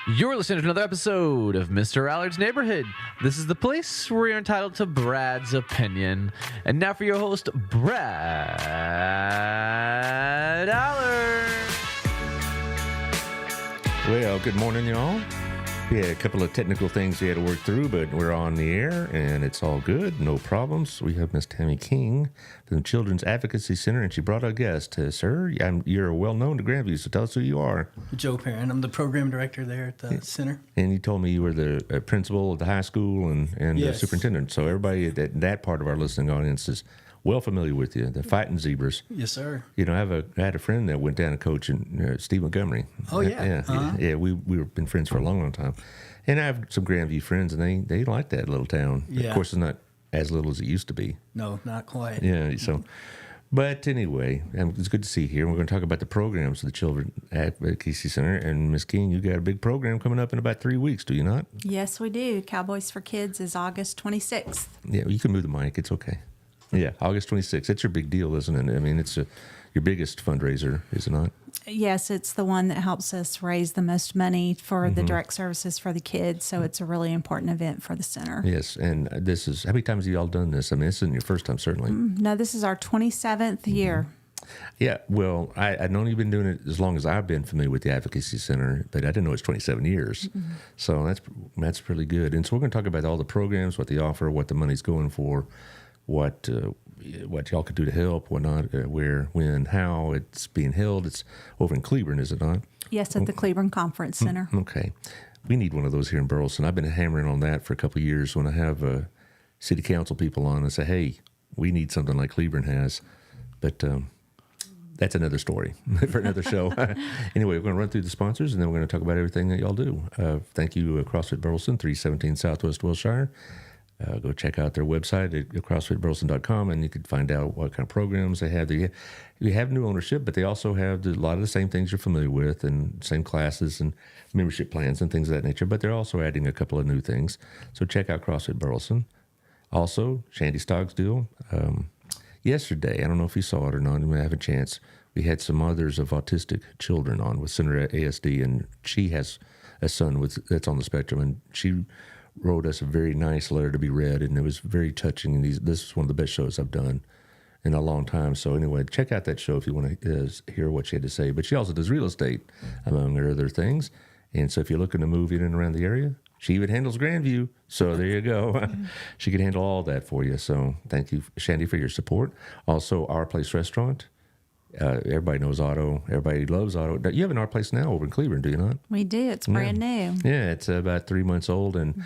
You're listening to another episode of Mr. Allard's Neighborhood. This is the place where you're entitled to Brad's opinion. And now for your host, Brad Allard. Well, good morning, y'all. We had a couple of technical things we had to work through, but we're on the air, and it's all good. No problems. We have Miss Tammy King from the Children's Advocacy Center, and she brought a guest. Sir, you're well-known to Grandview, so tell us who you are. Joe Perrin. I'm the program director there at the center. And you told me you were the principal of the high school and the Yes. superintendent. So everybody at that part of our listening audience is well familiar with you, the Fighting Zebras. Yes, sir. You know, I had a friend that went down and coached Steve Montgomery. Oh, yeah. Yeah. We've been friends for a long, long time. And I have some Grandview friends, and they like that little town. Yeah. Of course, it's not as little as it used to be. No, not quite. Yeah, so... But anyway, it's good to see you here. We're going to talk about the programs of the Children Advocacy Center. And Miss King, you got a big program coming up in about 3 weeks, do you not? Yes, we do. Cowboys for Kids is August 26th. Yeah, you can move the mic. It's okay. Yeah, August 26th. That's your big deal, isn't it? I mean, it's your biggest fundraiser, is it not? Yes, it's the one that helps us raise the most money for the direct services for the kids. So it's a really important event for the center. Yes, and this is, how many times have you all done this? I mean, this isn't your first time, certainly. No, this is our 27th year. Yeah, well, I know you've been doing it as long as I've been familiar with the Advocacy Center, but I didn't know it's 27 years. So that's pretty good. And so we're going to talk about all the programs, what they offer, what the money's going for, what y'all could do to help, what not, where, when, how it's being held. It's over in Cleburne, is it not? Yes, at the Cleburne Conference Center. Okay. We need one of those here in Burleson. I've been hammering on that for a couple of years when I have city council people on and say, hey, we need something like Cleburne has. But that's another story for another show. Anyway, we're going to run through the sponsors, and then we're going to talk about everything that y'all do. Thank you, CrossFit Burleson, 317 Southwest Wilshire. Go check out their website at crossfitburleson.com, and you can find out what kind of programs they have. They have new ownership, but they also have a lot of the same things you're familiar with, and same classes and membership plans and things of that nature. But they're also adding a couple of new things. So check out CrossFit Burleson. Also, Shandy Stoggs deal. Yesterday, I don't know if you saw it or not, you may have a chance, we had some mothers of autistic children on with Senator ASD, and she has a son that's on the spectrum, and she wrote us a very nice letter to be read, and it was very touching. And this is one of the best shows I've done in a long time. So anyway, check out that show if you want to hear what she had to say. But she also does real estate, among her other things. And so if you're looking to move in and around the area, she even handles Grandview. So there you go. She can handle all that for you. So thank you, Shandy, for your support. Also, Our Place Restaurant. Everybody knows Otto. Everybody loves Otto. You have an Our Place now over in Cleburne, do you not? We do. It's brand new. Yeah, it's about 3 months old, and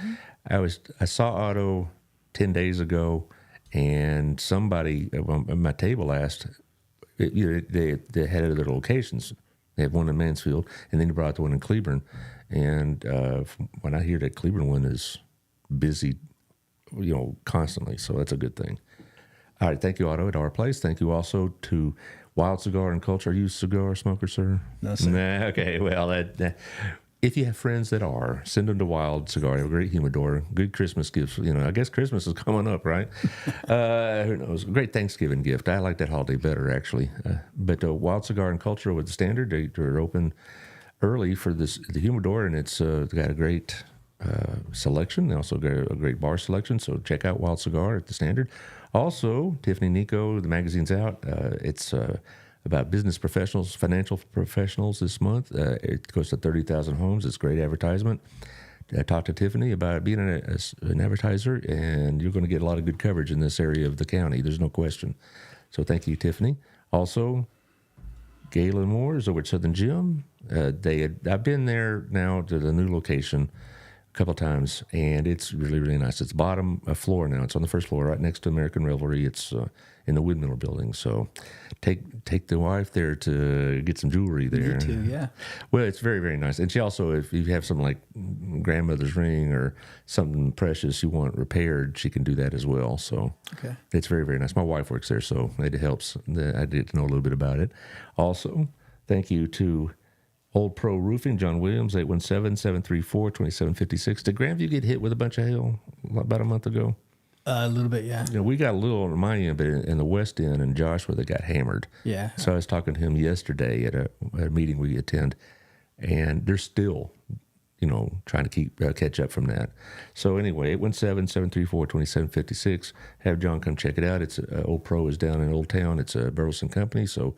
I saw Otto 10 days ago, and somebody at my table asked, they had other locations. They have one in Mansfield, and then they brought the one in Cleburne. And when I hear that Cleburne one is busy, constantly, so that's a good thing. All right, thank you, Otto, at Our Place. Thank you also to Wild Cigar and Culture. Are you a cigar smoker, sir? No, sir. Nah, okay, well, if you have friends that are, send them to Wild Cigar. They have a great humidor, good Christmas gifts. I guess Christmas is coming up, right? Who knows? Great Thanksgiving gift. I like that holiday better, actually. But Wild Cigar and Culture with the Standard, they're open early for the humidor, and it's got a great selection. They also got a great bar selection, so check out Wild Cigar at the Standard. Also, Tiffany Nico, the magazine's out. It's about business professionals, financial professionals this month. It goes to 30,000 homes. It's great advertisement. I talked to Tiffany about being an advertiser, and you're going to get a lot of good coverage in this area of the county. There's no question. So thank you, Tiffany. Also, Galen Moore is over at Southern Gym. I've been there now to the new location a couple of times, and it's really, really nice. It's bottom floor now. It's on the first floor, right next to American Revelry. It's in the Windmiller Building. So take the wife there to get some jewelry there. Me too, yeah. Well, it's very, very nice. And she also, if you have some like grandmother's ring or something precious you want repaired, she can do that as well. So Okay. It's very, very nice. My wife works there, so it helps. I did know a little bit about it. Also, thank you to Old Pro Roofing, John Williams, 817-734-2756. Did Grandview get hit with a bunch of hail about a month ago? A little bit, yeah. We got a little on my end, but in the west end in Joshua, they got hammered. Yeah. So I was talking to him yesterday at a meeting we attend, and they're still trying to catch up from that. So anyway, 817-734-2756. Have John come check it out. It's Old Pro is down in Old Town. It's a Burleson company, so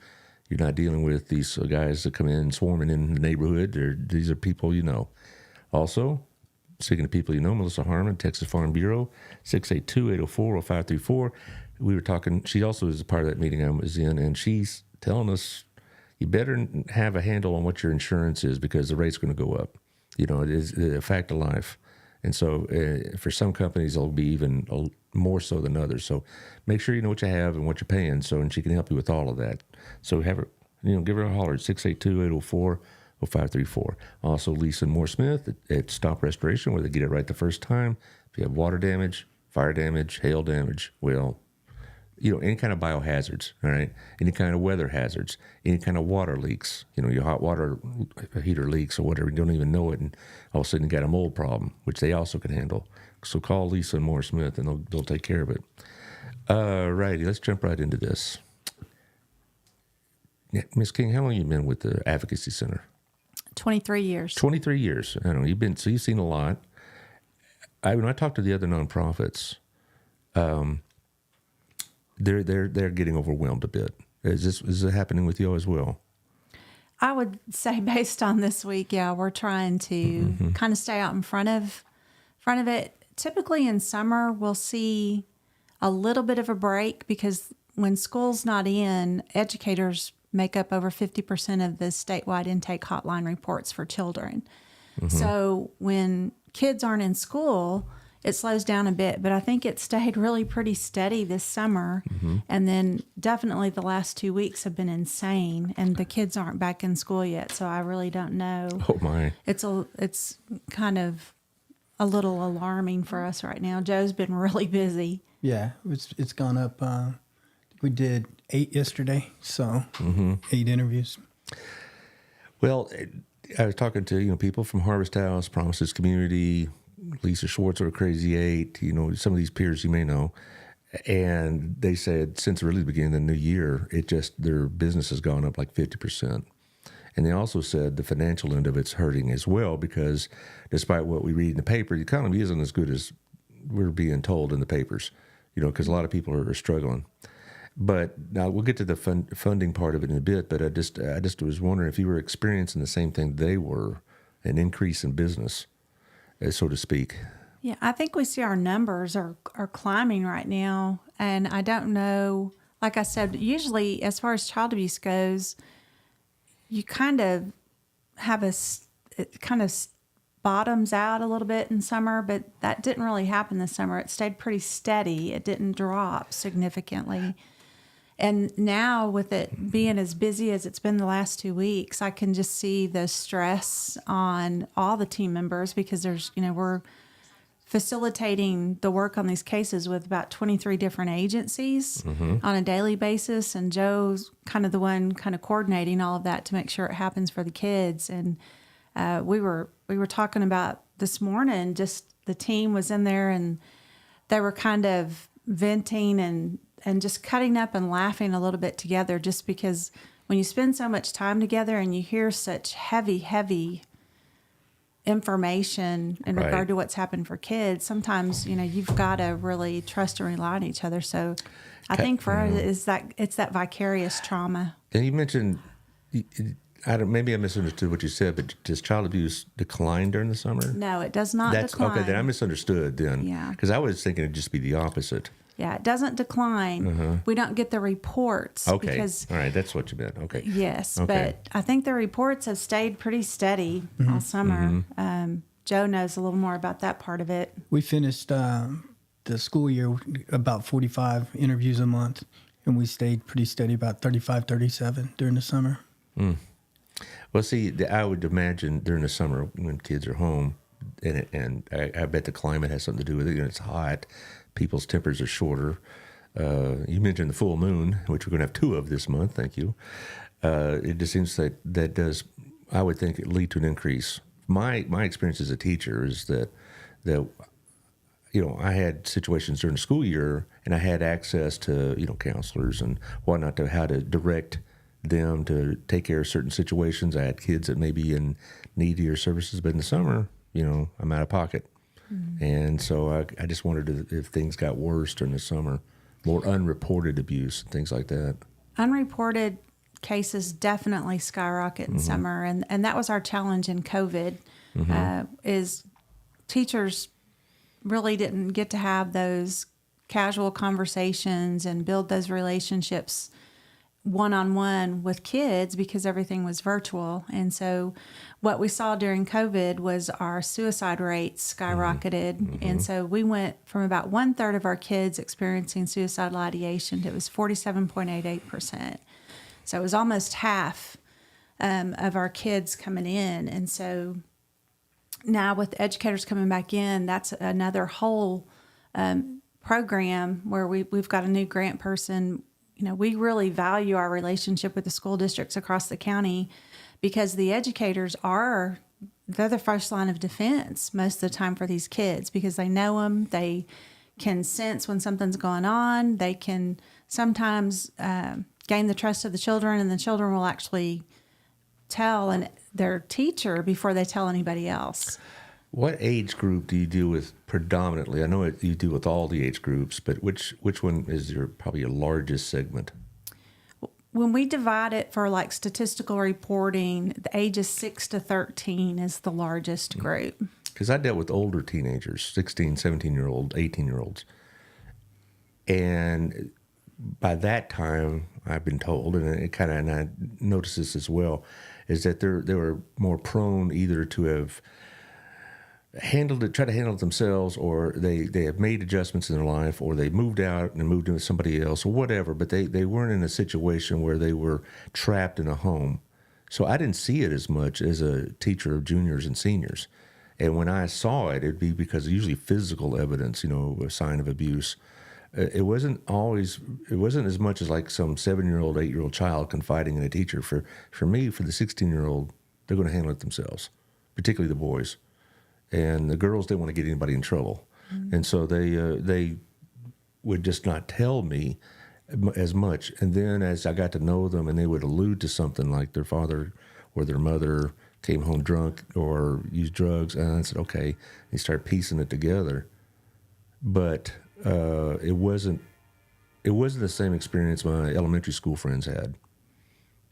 you're not dealing with these guys that come in swarming in the neighborhood. These are people you know. Also, speaking of people you know, Melissa Harmon, Texas Farm Bureau, 682-804-0534. We were talking, she also is a part of that meeting I was in, and she's telling us you better have a handle on what your insurance is because the rate's going to go up. It is a fact of life. And so for some companies, it'll be even more so than others. So make sure you know what you have and what you're paying. And she can help you with all of that. So have her, give her a holler at 682-804-0534. Also, Lisa Moore Smith at Stop Restoration, where they get it right the first time. If you have water damage, fire damage, hail damage, any kind of biohazards, all right? Any kind of weather hazards, any kind of water leaks, your hot water heater leaks or whatever, you don't even know it, and all of a sudden you got a mold problem, which they also can handle. So call Lisa and Moore Smith, and they'll take care of it. Righty, let's jump right into this. Yeah, Ms. King, how long have you been with the Advocacy Center? 23 years. 23 years. I don't know. You've seen a lot. When I talk to the other nonprofits, they're getting overwhelmed a bit. Is it happening with you as well? I would say based on this week, yeah, we're trying to kind of stay out in front of it. Typically in summer, we'll see a little bit of a break because when school's not in, educators make up over 50% of the statewide intake hotline reports for children. So when kids aren't in school, it slows down a bit, but I think it stayed really pretty steady this summer. And then definitely the last 2 weeks have been insane, and the kids aren't back in school yet, so I really don't know. Oh my. It's kind of a little alarming for us right now. Joe's been really busy. Yeah, it's gone up. We did 8 yesterday, so 8 interviews. Well, I was talking to people from Harvest House, Promises Community, Lisa Schwartz or Crazy 8, some of these peers you may know. And they said since really the beginning of the new year, their business has gone up like 50%. And they also said the financial end of it's hurting as well because despite what we read in the paper, the economy isn't as good as we're being told in the papers, because a lot of people are struggling. But now we'll get to the funding part of it in a bit, but I just was wondering if you were experiencing the same thing they were, an increase in business, so to speak. Yeah, I think we see our numbers are climbing right now. And I don't know, like I said, usually as far as child abuse goes, you kind of have it kind of bottoms out a little bit in summer, but that didn't really happen this summer. It stayed pretty steady. It didn't drop significantly. And now with it being as busy as it's been the last 2 weeks, I can just see the stress on all the team members because we're facilitating the work on these cases with about 23 different agencies on a daily basis. And Joe's kind of the one kind of coordinating all of that to make sure it happens for the kids. And we were talking about this morning, just the team was in there and they were kind of venting and just cutting up and laughing a little bit together just because when you spend so much time together and you hear such heavy information in regard to what's happened for kids, sometimes, you've got to really trust and rely on each other. So I think for us it's that vicarious trauma. And you mentioned, maybe I misunderstood what you said, but does child abuse decline during the summer? No, it does not decline. Okay, then I misunderstood then. Yeah. Because I was thinking it'd just be the opposite. Yeah, it doesn't decline. We don't get the reports. Okay. Because, all right, that's what you meant. Okay. Yes, okay. But I think the reports have stayed pretty steady all summer. Joe knows a little more about that part of it. We finished the school year about 45 interviews a month, and we stayed pretty steady, about 35, 37 during the summer. Well, see, I would imagine during the summer when kids are home, and I bet the climate has something to do with it. It's hot. People's tempers are shorter. You mentioned the full moon, which we're going to have 2 of this month. Thank you. It just seems that does, I would think, lead to an increase. My experience as a teacher is that I had situations during the school year, and I had access to counselors and whatnot to how to direct them to take care of certain situations. I had kids that may be in need of your services, but in the summer, I'm out of pocket. And so I just wondered if things got worse during the summer, more unreported abuse, things like that. Unreported cases definitely skyrocket in summer, and that was our challenge in COVID. Is teachers really didn't get to have those casual conversations and build those relationships one-on-one with kids because everything was virtual. And so what we saw during COVID was our suicide rates skyrocketed. And so we went from about 1/3 of our kids experiencing suicidal ideation to it was 47.88%. So it was almost half of our kids coming in. And so now with educators coming back in, that's another whole program where we've got a new grant person. We really value our relationship with the school districts across the county because the educators they're the first line of defense most of the time for these kids because they know them. They can sense when something's going on. They can sometimes gain the trust of the children, and the children will actually tell their teacher before they tell anybody else. What age group do you deal with predominantly? I know you deal with all the age groups, but which one is probably your largest segment? When we divide it for like statistical reporting, the ages 6 to 13 is the largest group. Because I dealt with older teenagers, 16, 17-year-old, 18-year-olds. And by that time, I've been told, and I noticed this as well, is that they were more prone either to have try to handle it themselves, or they have made adjustments in their life, or they moved out and moved in with somebody else or whatever, but they weren't in a situation where they were trapped in a home. So I didn't see it as much as a teacher of juniors and seniors. And when I saw it, it'd be because of usually physical evidence, a sign of abuse. It wasn't as much as like some 7-year-old, 8-year-old child confiding in a teacher. For me, for the 16-year-old, they're going to handle it themselves, particularly the boys. And the girls didn't want to get anybody in trouble. And so they would just not tell me as much. And then as I got to know them, and they would allude to something like their father or their mother came home drunk or used drugs, and I said, okay. They started piecing it together. But it wasn't the same experience my elementary school friends had,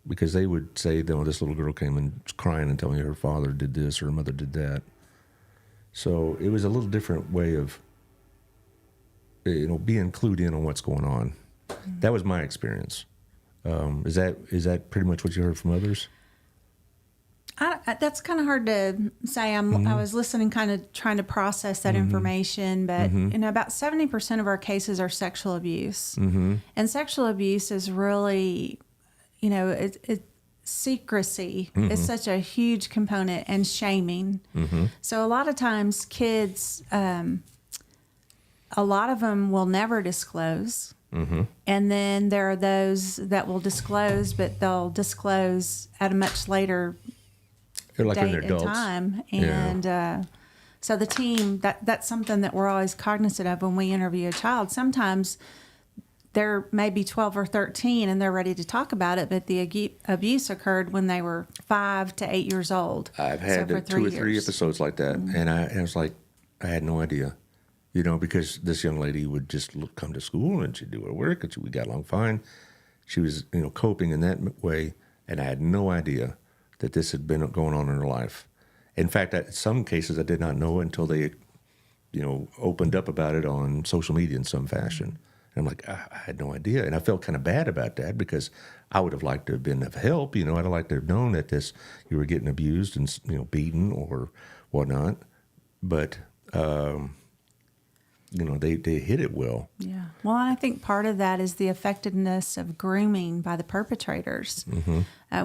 because they would say, this little girl came and was crying and telling me her father did this or her mother did that. So it was a little different way of, being clued in on what's going on. That was my experience. Is that pretty much what you heard from others? That's kind of hard to say. I was listening, kind of trying to process that information, but about 70% of our cases are sexual abuse, and sexual abuse is really, it's secrecy is such a huge component, and shaming. So a lot of times kids, a lot of them will never disclose. And then there are those that will disclose, but they'll disclose at a much later date and time. And so the team, that's something that we're always cognizant of when we interview a child. Sometimes they're maybe 12 or 13 and they're ready to talk about it, but the abuse occurred when they were 5 to 8 years old. I've had 2 or 3 episodes like that, and I was like, I had no idea, because this young lady would just come to school and she'd do her work, and we got along fine. She was, coping in that way, and I had no idea that this had been going on in her life. In fact, in some cases, I did not know until they, opened up about it on social media in some fashion. And I'm like, I had no idea. And I felt kind of bad about that, because I would have liked to have been of help. I'd have liked to have known that you were getting abused and, beaten or whatnot. But, they hit it well. Yeah. Well, I think part of that is the effectiveness of grooming by the perpetrators.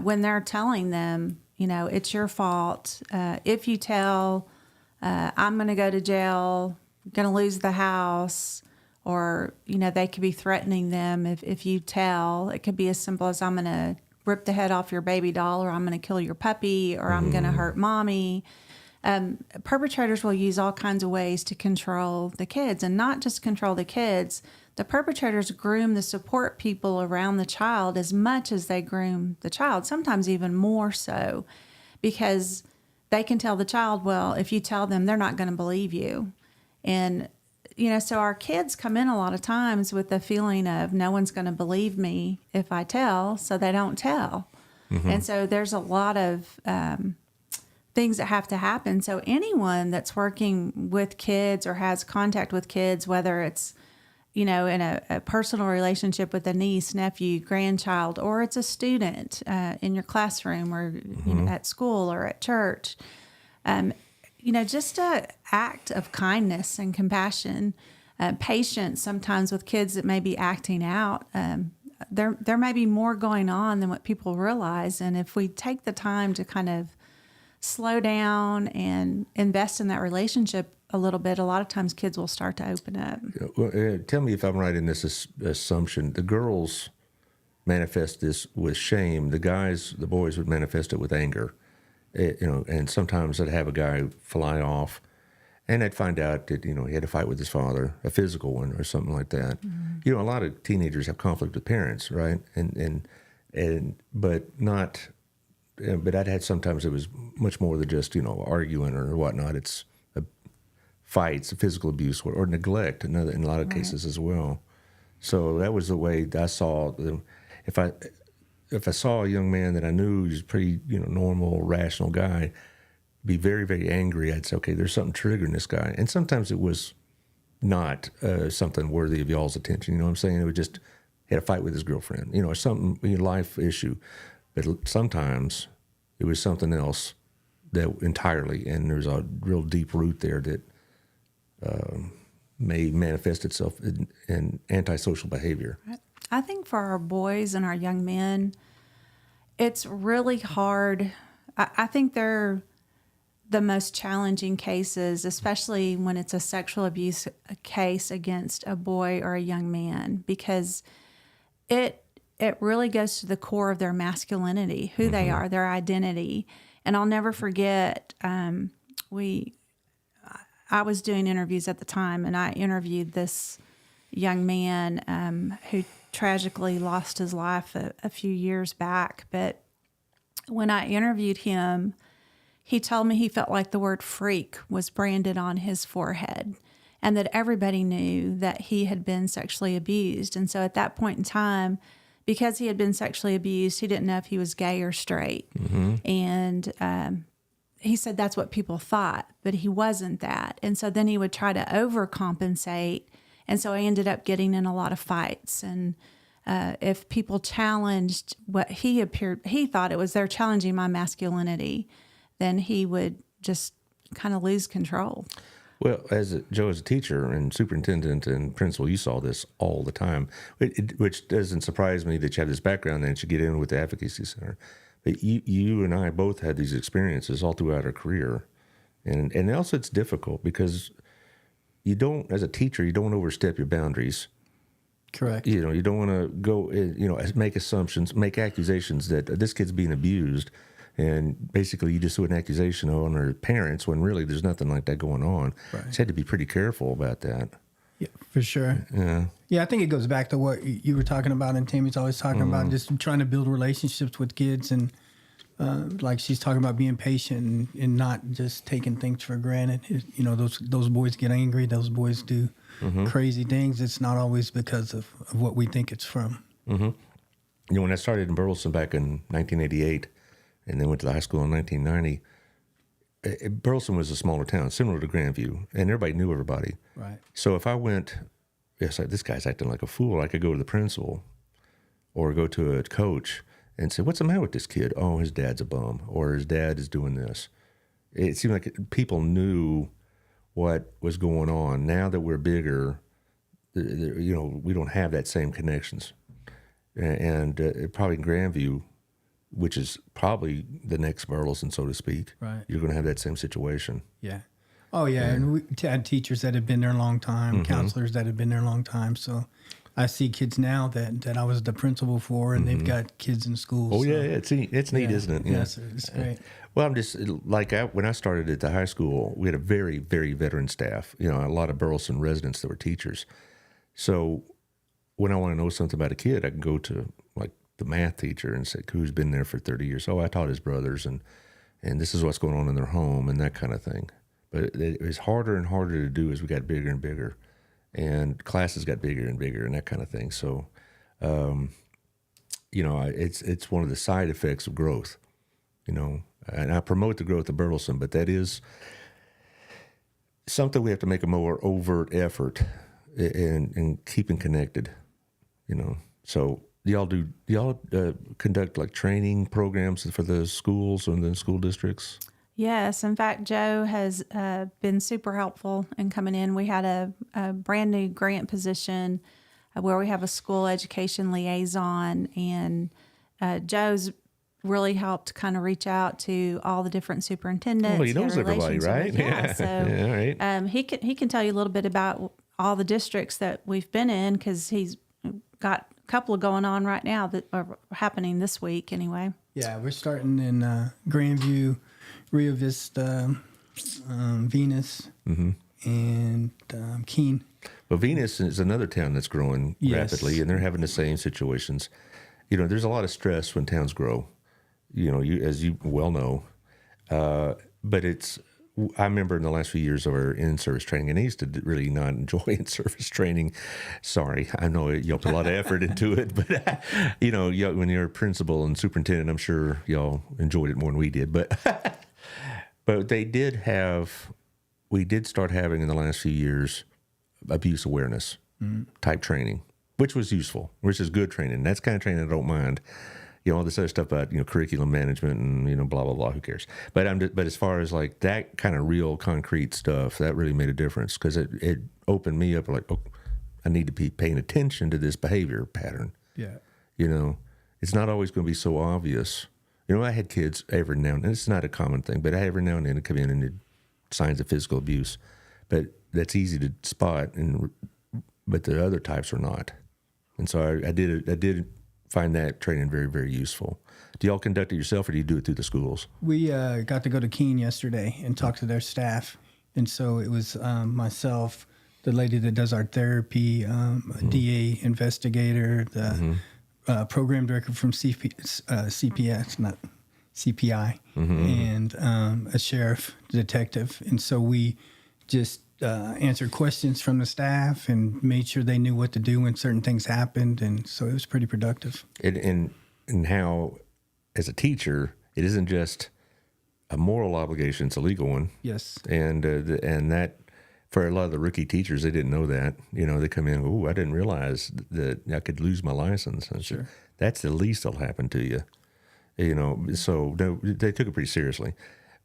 When they're telling them, it's your fault. If you tell, I'm going to go to jail, going to lose the house. Or, they could be threatening them if you tell. It could be as simple as, I'm going to rip the head off your baby doll, or I'm going to kill your puppy, or I'm going to hurt mommy. Perpetrators will use all kinds of ways to control the kids, and not just control the kids. the perpetrators groom the support people around the child as much as they groom the child, sometimes even more so, because they can tell the child, well, if you tell them, they're not going to believe you. And, so our kids come in a lot of times with the feeling of no one's going to believe me if I tell, so they don't tell. And so there's a lot of things that have to happen. So anyone that's working with kids or has contact with kids, whether it's, in a personal relationship with a niece, nephew, grandchild, or it's a student in your classroom or at school or at church, just a act of kindness and compassion, patience sometimes with kids that may be acting out. There may be more going on than what people realize. And if we take the time to kind of slow down and invest in that relationship a little bit, a lot of times kids will start to open up. Well, tell me if I'm right in this assumption. The girls manifest this with shame. The boys would manifest it with anger. And sometimes I'd have a guy fly off and I'd find out that, he had a fight with his father, a physical one or something like that. A lot of teenagers have conflict with parents, right? But I'd had sometimes it was much more than just, arguing or whatnot. It's fights, physical abuse, or neglect in a lot of cases as well. So that was the way I saw them. If I saw a young man that I knew was a pretty, normal, rational guy, be very, very angry, I'd say, okay, there's something triggering this guy. And sometimes it was not something worthy of y'all's attention. You know what I'm saying? It was just, he had a fight with his girlfriend, or something, life issue. But sometimes it was something else that entirely, and there's a real deep root there that may manifest itself in antisocial behavior. I think for our boys and our young men, it's really hard. I think they're the most challenging cases, especially when it's a sexual abuse case against a boy or a young man, because it really goes to the core of their masculinity, who they are, their identity. And I'll never forget, I was doing interviews at the time, and I interviewed this young man who tragically lost his life a few years back. But when I interviewed him, he told me he felt like the word freak was branded on his forehead and that everybody knew that he had been sexually abused. And so at that point in time, because he had been sexually abused, he didn't know if he was gay or straight. And he said that's what people thought, but he wasn't that. And so then he would try to overcompensate. And so I ended up getting in a lot of fights. And if people challenged what he thought it was they're challenging my masculinity, then he would just kind of lose control. Well, as a teacher and superintendent and principal, you saw this all the time, which doesn't surprise me that you have this background and you get in with the Advocacy Center. But you and I both had these experiences all throughout our career. And also it's difficult because as a teacher, you don't want to overstep your boundaries. Correct. You don't want to go, make assumptions, make accusations that this kid's being abused. And basically, you just threw an accusation on her parents when really there's nothing like that going on. Right. Just had to be pretty careful about that. Yeah, for sure. Yeah, I think it goes back to what you were talking about, and Tammy's always talking about, just trying to build relationships with kids, and like she's talking about being patient and not just taking things for granted. Those boys get angry. Those boys do crazy things. It's not always because of what we think it's from. When I started in Burleson back in 1988, and then went to the high school in 1990, Burleson was a smaller town, similar to Grandview, and everybody knew everybody. Right. So if I went, this guy's acting like a fool, I could go to the principal or go to a coach and say, what's the matter with this kid? Oh, his dad's a bum, or his dad is doing this. It seemed like people knew what was going on. Now that we're bigger, we don't have that same connections. And probably in Grandview, which is probably the next Burleson, so to speak. Right. You're going to have that same situation. Yeah. Oh, yeah. And we had teachers that have been there a long time, counselors that have been there a long time. So I see kids now that I was the principal for, and they've got kids in school. Oh, so. yeah. It's neat, isn't it? Yeah. Yes, it's great. Well, I'm just, when I started at the high school, we had a very, very veteran staff. A lot of Burleson residents that were teachers. So when I want to know something about a kid, I can go to like the math teacher and say, who's been there for 30 years. Oh, I taught his brothers, and this is what's going on in their home and that kind of thing. But it was harder and harder to do as we got bigger and bigger, and classes got bigger and bigger and that kind of thing. So, it's one of the side effects of growth, and I promote the growth of Burleson, but that is something we have to make a more overt effort in keeping connected, So y'all conduct like training programs for the schools and the school districts? Yes. In fact, Joe has been super helpful in coming in. We had a brand new grant position where we have a school education liaison, and Joe's really helped kind of reach out to all the different superintendents. Well, he knows everybody, right? Yeah. So yeah, right. he can tell you a little bit about all the districts that we've been in, because he's got a couple of going on right now that are happening this week anyway. Yeah, we're starting in Grandview, Rio Vista, Venus, and Keene. Well, Venus is another town that's growing rapidly, and they're having the same situations. There's a lot of stress when towns grow, as you well know. But I remember in the last few years of our in-service training, and I used to really not enjoy in-service training. Sorry, I know y'all put a lot of effort into it, but when you're a principal and superintendent, I'm sure y'all enjoyed it more than we did. But but we did start having in the last few years abuse awareness type training, which was useful, which is good training. That's kind of training I don't mind. All this other stuff about curriculum management and blah blah blah. Who cares? But as far as like that kind of real concrete stuff, that really made a difference, because it opened me up like, oh, I need to be paying attention to this behavior pattern. Yeah. It's not always going to be so obvious. I had kids every now and then. It's not a common thing, but every now and then come in and did signs of physical abuse. But that's easy to spot, but the other types are not. And so I did find that training very, very useful. Do y'all conduct it yourself, or do you do it through the schools? We got to go to Keene yesterday and talk to their staff. And so it was myself, the lady that does our therapy, a DA investigator, the program director from CPS, not CPI, and a sheriff detective. And so we just answered questions from the staff and made sure they knew what to do when certain things happened. And so it was pretty productive. And how, as a teacher, it isn't just a moral obligation, it's a legal one. Yes. And that, for a lot of the rookie teachers, they didn't know that. They come in, oh, I didn't realize that I could lose my license. And sure. That's the least that'll happen to you. So they took it pretty seriously.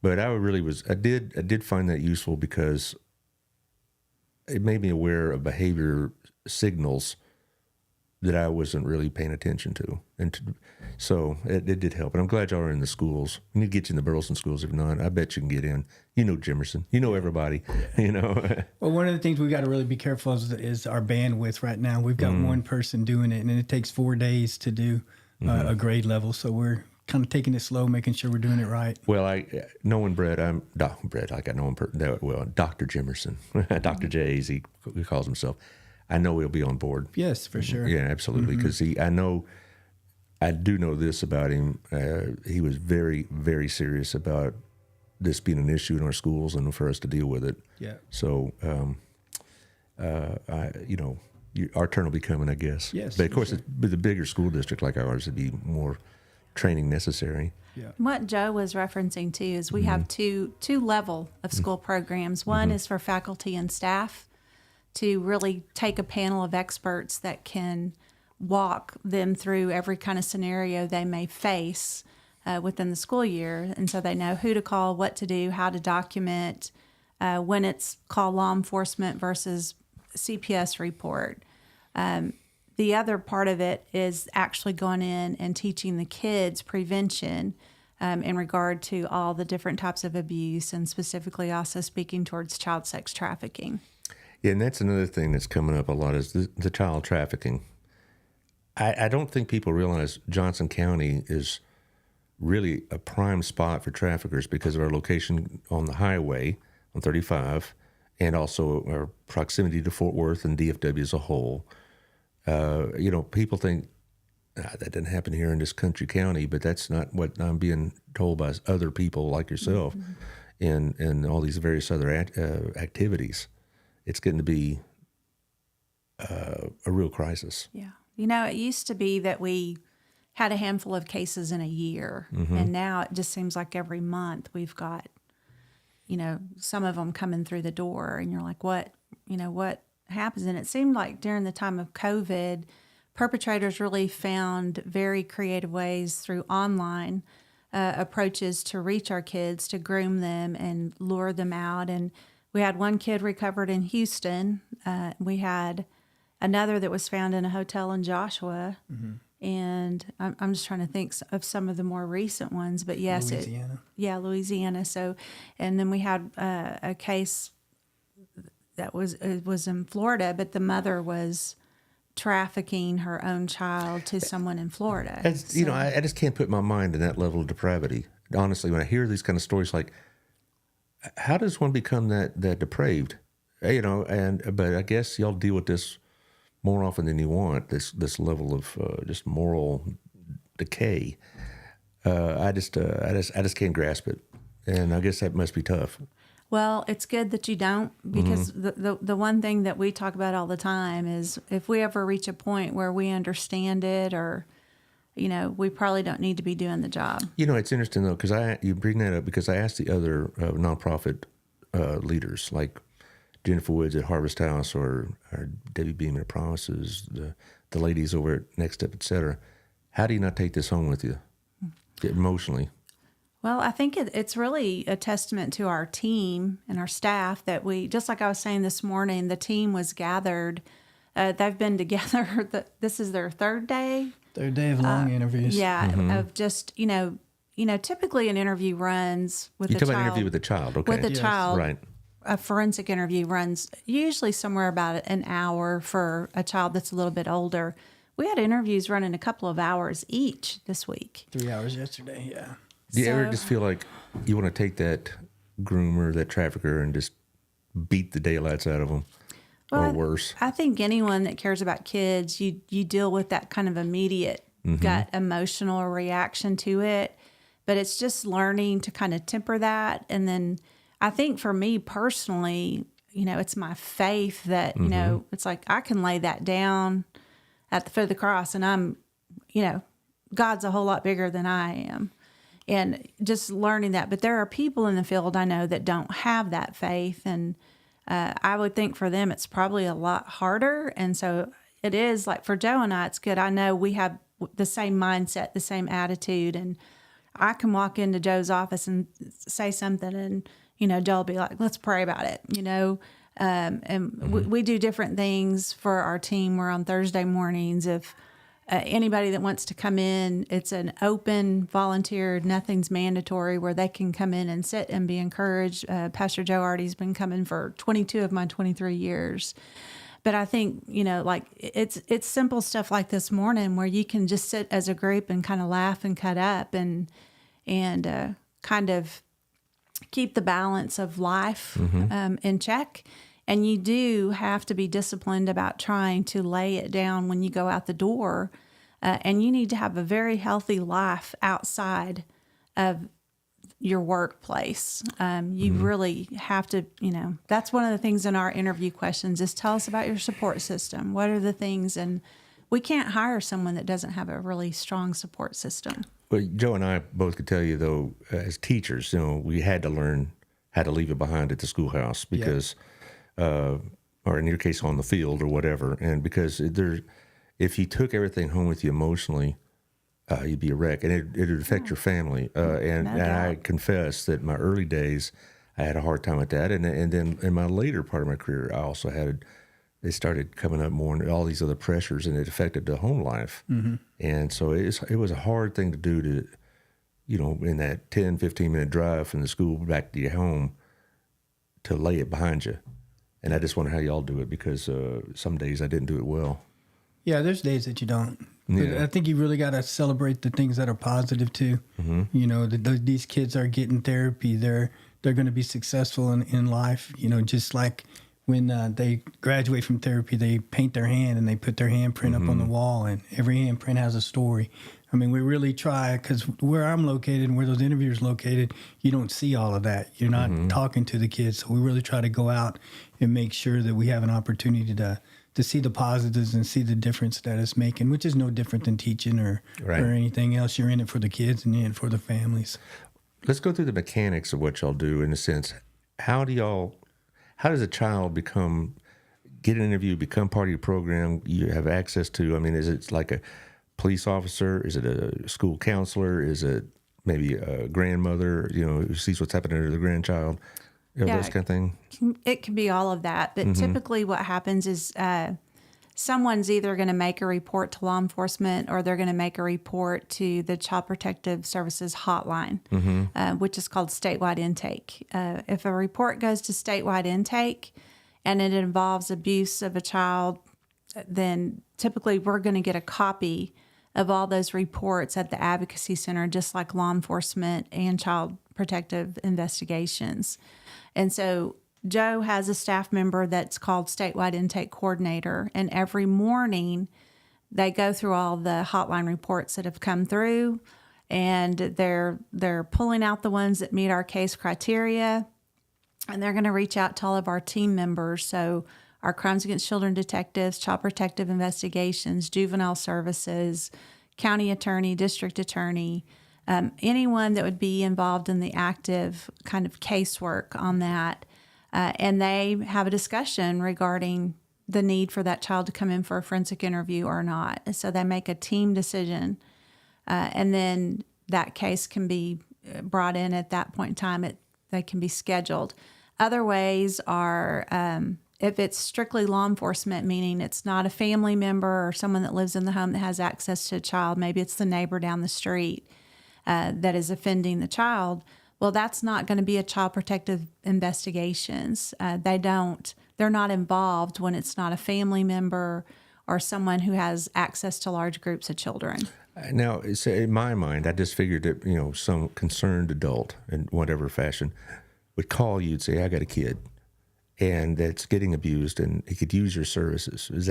But I did find that useful, because it made me aware of behavior signals that I wasn't really paying attention to. So it did help. And I'm glad y'all are in the schools. We need to get you in the Burleson schools. If not, I bet you can get in. Jimerson. Everybody. Well, one of the things we got to really be careful is our bandwidth right now. We've got one person doing it, and it takes 4 days to do a grade level. So we're kind of taking it slow, making sure we're doing it right. Well, knowing Brett, Brett, like I know him Dr. Jimerson, Dr. J, as he calls himself. I know he'll be on board. Yes, for sure. Yeah, absolutely. Because I do know this about him. He was very, very serious about this being an issue in our schools and for us to deal with it. Yeah. So, our turn will be coming, I guess. Yes. But of course, with a bigger school district like ours, it'd be more training necessary. Yeah. What Joe was referencing to is we have two level of school programs. One is for faculty and staff, to really take a panel of experts that can walk them through every kind of scenario they may face within the school year. And so they know who to call, what to do, how to document, when it's call law enforcement versus CPS report. The other part of it is actually going in and teaching the kids prevention in regard to all the different types of abuse, and specifically also speaking towards child sex trafficking. Yeah, and that's another thing that's coming up a lot is the child trafficking. I don't think people realize Johnson County is really a prime spot for traffickers because of our location on the highway on 35, and also our proximity to Fort Worth and DFW as a whole. People think that didn't happen here in this country county, but that's not what I'm being told by other people like yourself in all these various other activities. It's getting to be a real crisis. Yeah. It used to be that we had a handful of cases in a year, and now it just seems like every month we've got, some of them coming through the door, and you're like, what happens? And it seemed like during the time of COVID, perpetrators really found very creative ways through online approaches to reach our kids, to groom them and lure them out. And we had one kid recovered in Houston. We had another that was found in a hotel in Joshua. And I'm just trying to think of some of the more recent ones, but yes, Louisiana. Louisiana. So, and then we had a case that was in Florida, but the mother was trafficking her own child to someone in Florida. I just can't put my mind in that level of depravity. Honestly, when I hear these kind of stories, like, how does one become that depraved? But I guess y'all deal with this more often than you want, this level of just moral decay. I just can't grasp it, and I guess that must be tough. Well, it's good that you don't, because the one thing that we talk about all the time is if we ever reach a point where we understand it, or we probably don't need to be doing the job. It's interesting though, because you bring that up because I asked the other nonprofit leaders like Jennifer Woods at Harvest House or Debbie Beeman at Promises, the ladies over at Next Step, et cetera. How do you not take this home with you emotionally? Well, I think it's really a testament to our team and our staff that just like I was saying this morning, the team was gathered. They've been together. This is their third day. Third day of long interviews. Yeah, of just, typically an interview runs with a child. You talk about an interview with a child, okay. With a child. Right. A forensic interview runs usually somewhere about an hour for a child that's a little bit older. We had interviews running a couple of hours each this week. 3 hours yesterday, yeah. Do you ever just feel like you want to take that groomer, that trafficker, and just beat the daylights out of them, or worse? I think anyone that cares about kids, you deal with that kind of immediate gut emotional reaction to it. But it's just learning to kind of temper that. And then I think for me personally, it's my faith that, it's like I can lay that down at the foot of the cross, and I'm, God's a whole lot bigger than I am. And just learning that. But there are people in the field I know that don't have that faith. And I would think for them it's probably a lot harder. And so it is, like for Joe and I, it's good. I know we have the same mindset, the same attitude. And I can walk into Joe's office and say something, and, Joe will be like, let's pray about it, And we do different things for our team. We're on Thursday mornings. If anybody that wants to come in, it's an open, volunteer, nothing's mandatory, where they can come in and sit and be encouraged. Pastor Joe Artie's been coming for 22 of my 23 years. But I think, like it's simple stuff like this morning where you can just sit as a group and kind of laugh and cut up and kind of keep the balance of life in check. And you do have to be disciplined about trying to lay it down when you go out the door. And you need to have a very healthy life outside of your workplace. You really have to, that's one of the things in our interview questions is tell us about your support system. What are the things? And we can't hire someone that doesn't have a really strong support system. Well, Joe and I both could tell you, though, as teachers, we had to learn how to leave it behind at the schoolhouse because... or in your case on the field or whatever. And because if you took everything home with you emotionally, you'd be a wreck, and it would affect your family. And I confess that in my early days, I had a hard time with that. And then in my later part of my career, I also they started coming up more and all these other pressures, and it affected the home life. And so it was a hard thing to do to, in that 10, 15-minute drive from the school back to your home, to lay it behind you. And I just wonder how y'all do it, because some days I didn't do it well. Yeah, there's days that you don't. But I think you really got to celebrate the things that are positive too. These kids are getting therapy. They're going to be successful in life. Just like when they graduate from therapy, they paint their hand and they put their handprint up on the wall, and every handprint has a story. I mean, we really try, because where I'm located and where those interviewers located, you don't see all of that. You're not talking to the kids. So we really try to go out and make sure that we have an opportunity to see the positives and see the difference that it's making, which is no different than teaching or anything else. You're in it for the kids and you're in it for the families. Let's go through the mechanics of what y'all do in a sense. How does a child get an interview, become part of your program you have access to? I mean, is it like a police officer? Is it a school counselor? Is it maybe a grandmother, who sees what's happening to the grandchild? This kind of thing? It can be all of that. But typically what happens is someone's either going to make a report to law enforcement or they're going to make a report to the Child Protective Services hotline, which is called statewide intake. If a report goes to statewide intake and it involves abuse of a child, then typically we're going to get a copy of all those reports at the Advocacy Center, just like law enforcement and child protective investigations. And so Joe has a staff member that's called Statewide Intake Coordinator, and every morning they go through all the hotline reports that have come through, and they're pulling out the ones that meet our case criteria, and they're going to reach out to all of our team members. So our Crimes Against Children detectives, Child Protective Investigations, Juvenile Services, County Attorney, District Attorney, anyone that would be involved in the active kind of casework on that. And they have a discussion regarding the need for that child to come in for a forensic interview or not. So they make a team decision, and then that case can be brought in at that point in time. They can be scheduled. Other ways are if it's strictly law enforcement, meaning it's not a family member or someone that lives in the home that has access to a child. Maybe it's the neighbor down the street that is offending the child. Well, that's not going to be a child protective investigations. They're not involved when it's not a family member or someone who has access to large groups of children. Now, in my mind, I just figured that, some concerned adult in whatever fashion would call you and say, I got a kid and that's getting abused and he could use your services. Is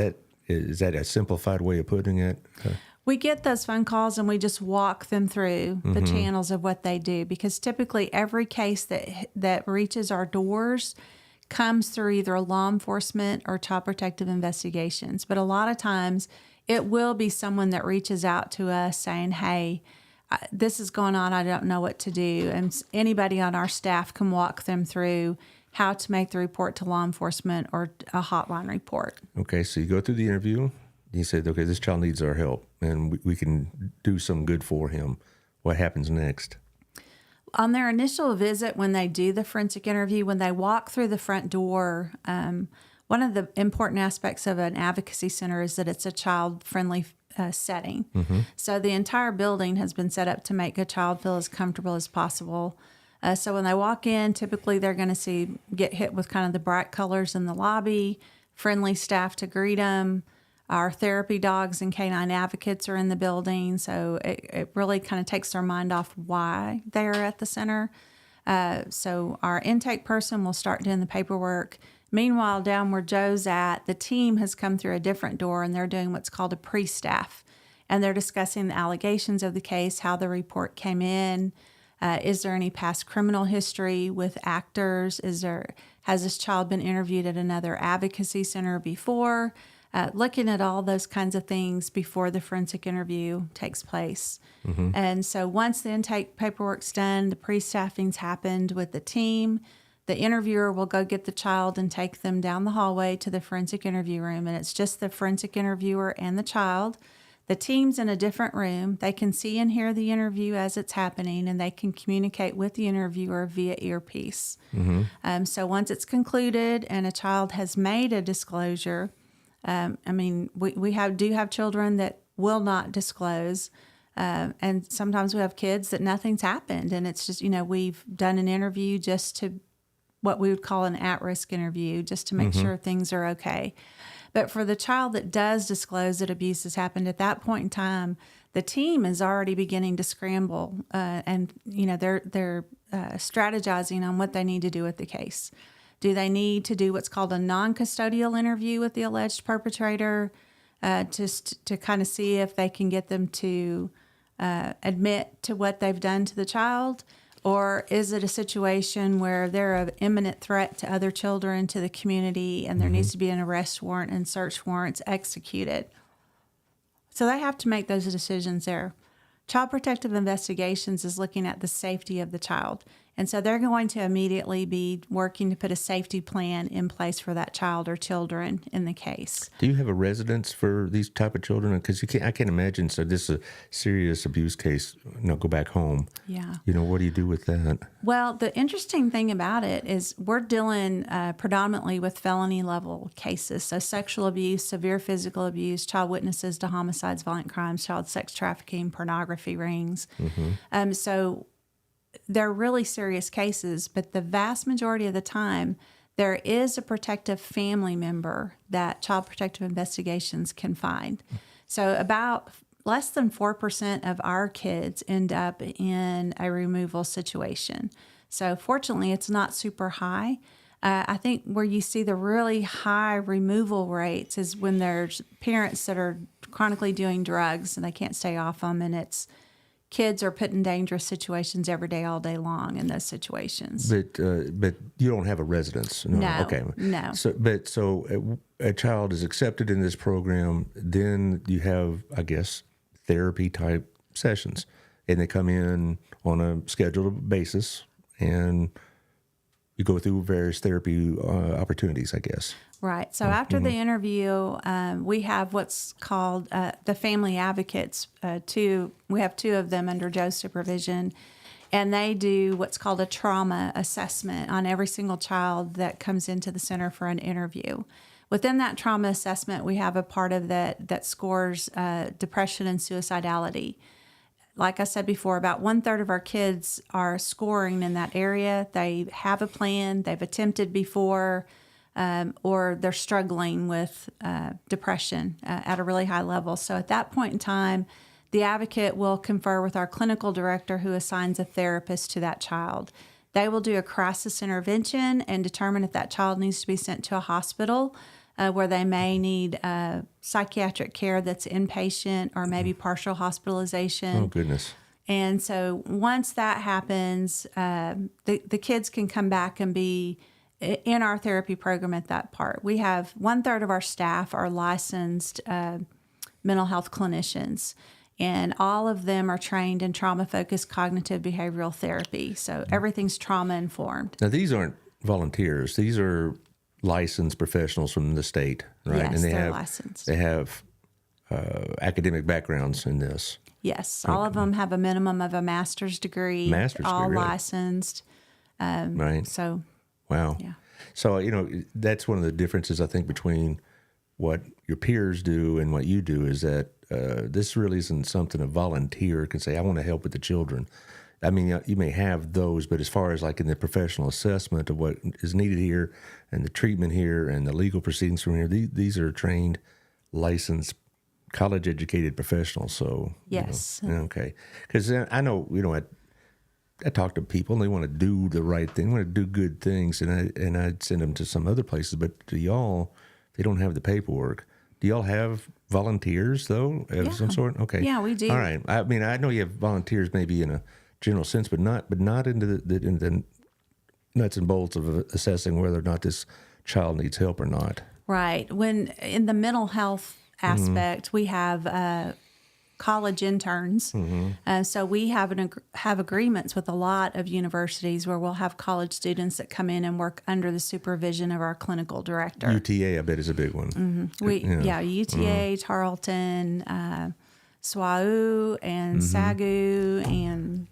that a simplified way of putting it? We get those phone calls and we just walk them through the channels of what they do, because typically every case that reaches our doors comes through either law enforcement or child protective investigations. But a lot of times it will be someone that reaches out to us saying, hey, this is going on, I don't know what to do. And anybody on our staff can walk them through how to make the report to law enforcement or a hotline report. Okay, so you go through the interview. You said, okay, this child needs our help, and we can do some good for him. What happens next? On their initial visit, when they do the forensic interview, when they walk through the front door, one of the important aspects of an advocacy center is that it's a child-friendly setting. So the entire building has been set up to make a child feel as comfortable as possible. So when they walk in, typically they're going to get hit with kind of the bright colors in the lobby, friendly staff to greet them. Our therapy dogs and canine advocates are in the building, so it really kind of takes their mind off why they're at the center. So our intake person will start doing the paperwork. Meanwhile, down where Joe's at, the team has come through a different door, and they're doing what's called a pre-staff. And they're discussing the allegations of the case, how the report came in. Is there any past criminal history with actors? Has this child been interviewed at another advocacy center before? Looking at all those kinds of things before the forensic interview takes place. And so once the intake paperwork's done, the pre-staffing's happened with the team, the interviewer will go get the child and take them down the hallway to the forensic interview room. And it's just the forensic interviewer and the child. The team's in a different room. They can see and hear the interview as it's happening, and they can communicate with the interviewer via earpiece. So once it's concluded and a child has made a disclosure, we do have children that will not disclose, and sometimes we have kids that nothing's happened, and it's just, we've done an interview just to what we would call an at-risk interview, just to make sure things are okay. But for the child that does disclose that abuse has happened, at that point in time, the team is already beginning to scramble, and they're strategizing on what they need to do with the case. Do they need to do what's called a non-custodial interview with the alleged perpetrator, just to kind of see if they can get them to admit to what they've done to the child? Or is it a situation where they're an imminent threat to other children, to the community, and there needs to be an arrest warrant and search warrants executed? So they have to make those decisions there. Child Protective Investigations is looking at the safety of the child. And so they're going to immediately be working to put a safety plan in place for that child or children in the case. Do you have a residence for these type of children? Because I can't imagine. So this is a serious abuse case. Go back home. Yeah. What do you do with that? Well, the interesting thing about it is we're dealing predominantly with felony level cases. So sexual abuse, severe physical abuse, child witnesses to homicides, violent crimes, child sex trafficking, pornography rings. So they're really serious cases, but the vast majority of the time, there is a protective family member that Child Protective Investigations can find. So about less than 4% of our kids end up in a removal situation. So fortunately, it's not super high. I think where you see the really high removal rates is when there's parents that are chronically doing drugs and they can't stay off them, and it's kids are put in dangerous situations every day, all day long in those situations. But you don't have a residence. No. Okay. No. So a child is accepted in this program. Then you have, I guess, therapy type sessions, and they come in on a scheduled basis, and you go through various therapy opportunities, I guess. Right. So after the interview, we have what's called the family advocates. We have two of them under Joe's supervision, and they do what's called a trauma assessment on every single child that comes into the center for an interview. Within that trauma assessment, we have a part of that scores depression and suicidality. Like I said before, about 1/3 of our kids are scoring in that area. They have a plan, they've attempted before, or they're struggling with depression at a really high level. So at that point in time, the advocate will confer with our clinical director, who assigns a therapist to that child. They will do a crisis intervention and determine if that child needs to be sent to a hospital where they may need psychiatric care that's inpatient or maybe partial hospitalization. Oh, goodness. And so once that happens, the kids can come back and be in our therapy program at that part. We have 1/3 of our staff are licensed mental health clinicians, and all of them are trained in trauma-focused cognitive behavioral therapy. So everything's trauma-informed. Now, these aren't volunteers. These are licensed professionals from the state, right? Yes, and they're licensed. They have academic backgrounds in this. Yes, all of them have a minimum of a master's degree. All really? licensed. Right. So, Wow. yeah. So, that's one of the differences, I think, between what your peers do and what you do, is that this really isn't something a volunteer can say, I want to help with the children. I mean, you may have those, but as far as like in the professional assessment of what is needed here and the treatment here and the legal proceedings from here, these are trained, licensed, college-educated professionals. So, yes. Okay. Because I know, I talk to people and they want to do the right thing, want to do good things, and I'd send them to some other places. But to y'all, they don't have the paperwork. Do y'all have volunteers though, of some sort? Okay. Yeah, we do. All right. I mean, I know you have volunteers maybe in a general sense, but not into the nuts and bolts of assessing whether or not this child needs help or not. Right. When in the mental health aspect, we have college interns. So we have agreements with a lot of universities where we'll have college students that come in and work under the supervision of our clinical director. UTA, I bet, is a big one. UTA, Tarleton, SWAU, and SAGU, and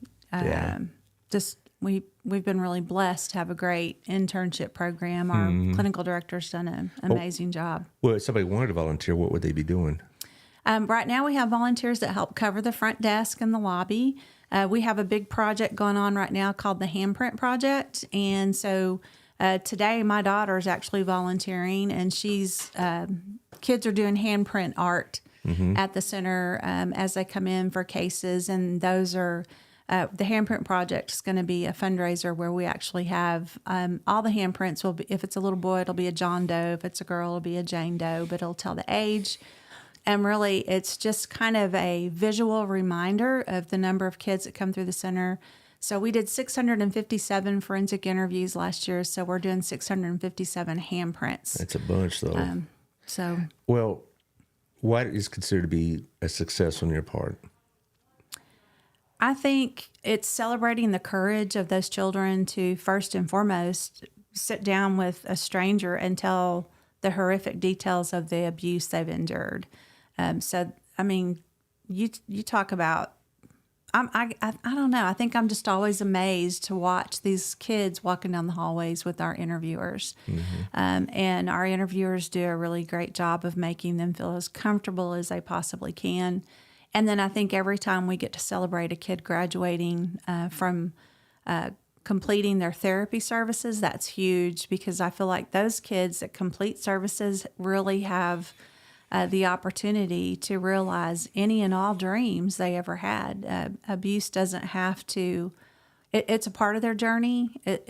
just we've been really blessed to have a great internship program. Our clinical director's done an amazing job. Well, if somebody wanted to volunteer, what would they be doing? Right now, we have volunteers that help cover the front desk and the lobby. We have a big project going on right now called the Handprint Project. And so today, my daughter is actually volunteering, and kids are doing handprint art at the center as they come in for cases. And those are the handprint project is going to be a fundraiser where we actually have all the handprints will be, if it's a little boy, it'll be a John Doe. If it's a girl, it'll be a Jane Doe, but it'll tell the age. And really, it's just kind of a visual reminder of the number of kids that come through the center. So we did 657 forensic interviews last year. So we're doing 657 handprints. That's a bunch, though. Well, what is considered to be a success on your part? I think it's celebrating the courage of those children to first and foremost sit down with a stranger and tell the horrific details of the abuse they've endured. So, I mean, you talk about, I don't know. I think I'm just always amazed to watch these kids walking down the hallways with our interviewers. And our interviewers do a really great job of making them feel as comfortable as they possibly can. And then I think every time we get to celebrate a kid graduating from completing their therapy services, that's huge, because I feel like those kids that complete services really have the opportunity to realize any and all dreams they ever had. Abuse doesn't have to, it's a part of their journey. It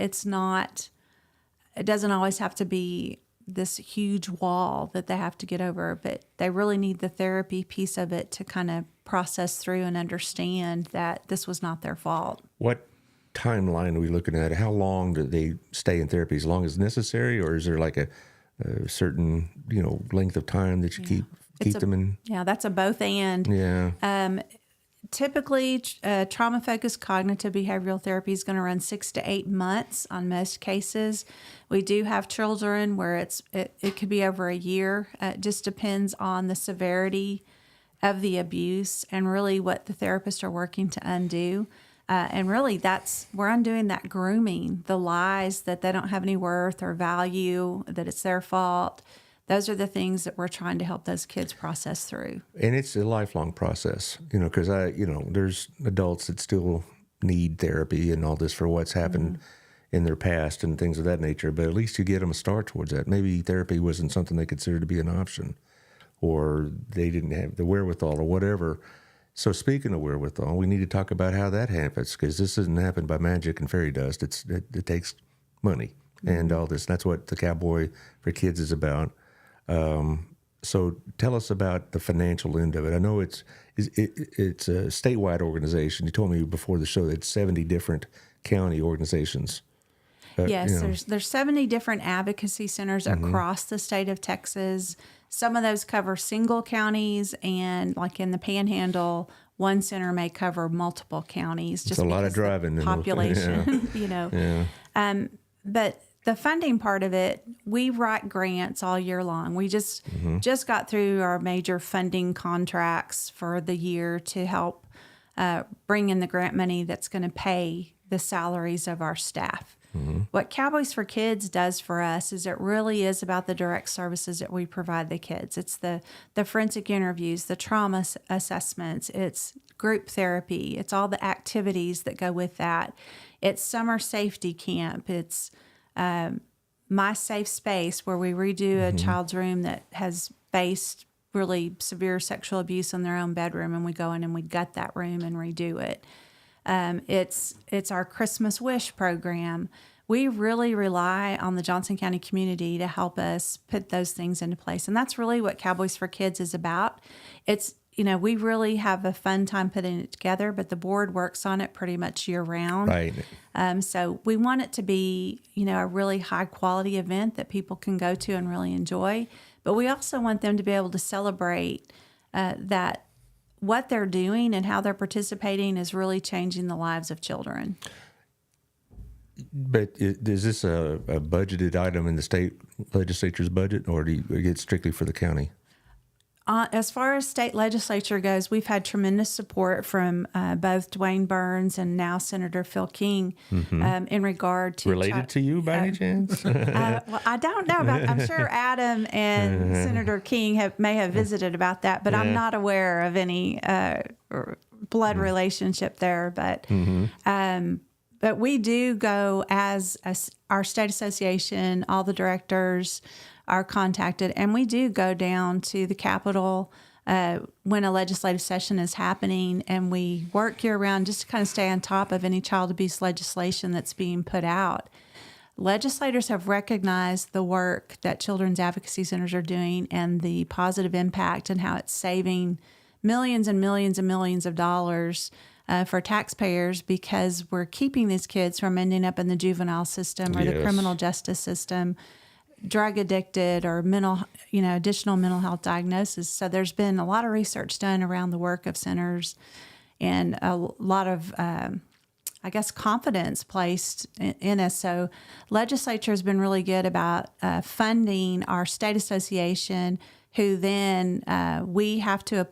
doesn't always have to be this huge wall that they have to get over, but they really need the therapy piece of it to kind of process through and understand that this was not their fault. What timeline are we looking at? How long do they stay in therapy? As long as necessary, or is there like a certain, length of time that you keep them in? Yeah, that's a both and. Yeah. Typically, trauma-focused cognitive behavioral therapy is going to run 6 to 8 months on most cases. We do have children where it could be over a year. It just depends on the severity of the abuse and really what the therapists are working to undo. And really, we're undoing that grooming, the lies that they don't have any worth or value, that it's their fault. Those are the things that we're trying to help those kids process through. And it's a lifelong process, because there's adults that still need therapy and all this for what's happened in their past and things of that nature. But at least you get them a start towards that. Maybe therapy wasn't something they considered to be an option, or they didn't have the wherewithal or whatever. So speaking of wherewithal, we need to talk about how that happens, because this doesn't happen by magic and fairy dust. It takes money and all this. That's what the Cowboy for Kids is about. So tell us about the financial end of it. I know it's a statewide organization. You told me before the show that it's 70 different county organizations. Yes, there's 70 different advocacy centers across the state of Texas. Some of those cover single counties, and like in the Panhandle, one center may cover multiple counties. Just a lot of driving. Population, But the funding part of it, we write grants all year long. We just got through our major funding contracts for the year to help bring in the grant money that's going to pay the salaries of our staff. What Cowboys for Kids does for us is it really is about the direct services that we provide the kids. It's the forensic interviews, the trauma assessments, it's group therapy, it's all the activities that go with that. It's summer safety camp, it's My Safe Space, where we redo a child's room that has faced really severe sexual abuse in their own bedroom, and we go in and we gut that room and redo it. It's our Christmas Wish program. We really rely on the Johnson County community to help us put those things into place. And that's really what Cowboys for Kids is about. We really have a fun time putting it together, but the board works on it pretty much year round. Right. So we want it to be, a really high quality event that people can go to and really enjoy. But we also want them to be able to celebrate that what they're doing and how they're participating is really changing the lives of children. But is this a budgeted item in the state legislature's budget, or do you get strictly for the county? As far as state legislature goes, we've had tremendous support from both Dwayne Burns and now Senator Phil King in regard to... Related to you by any chance? Well, I don't know about... I'm sure Adam and Senator King may have visited about that, but I'm not aware of any blood relationship there. But we do go as our state association, all the directors are contacted, and we do go down to the Capitol when a legislative session is happening, and we work year round just to kind of stay on top of any child abuse legislation that's being put out. Legislators have recognized the work that children's advocacy centers are doing and the positive impact and how it's saving millions and millions and millions of dollars for taxpayers, because we're keeping these kids from ending up in the juvenile system or the criminal justice system, drug addicted or additional mental health diagnosis. So there's been a lot of research done around the work of centers, and a lot of confidence placed in us. So legislature has been really good about funding our state association, who then we have to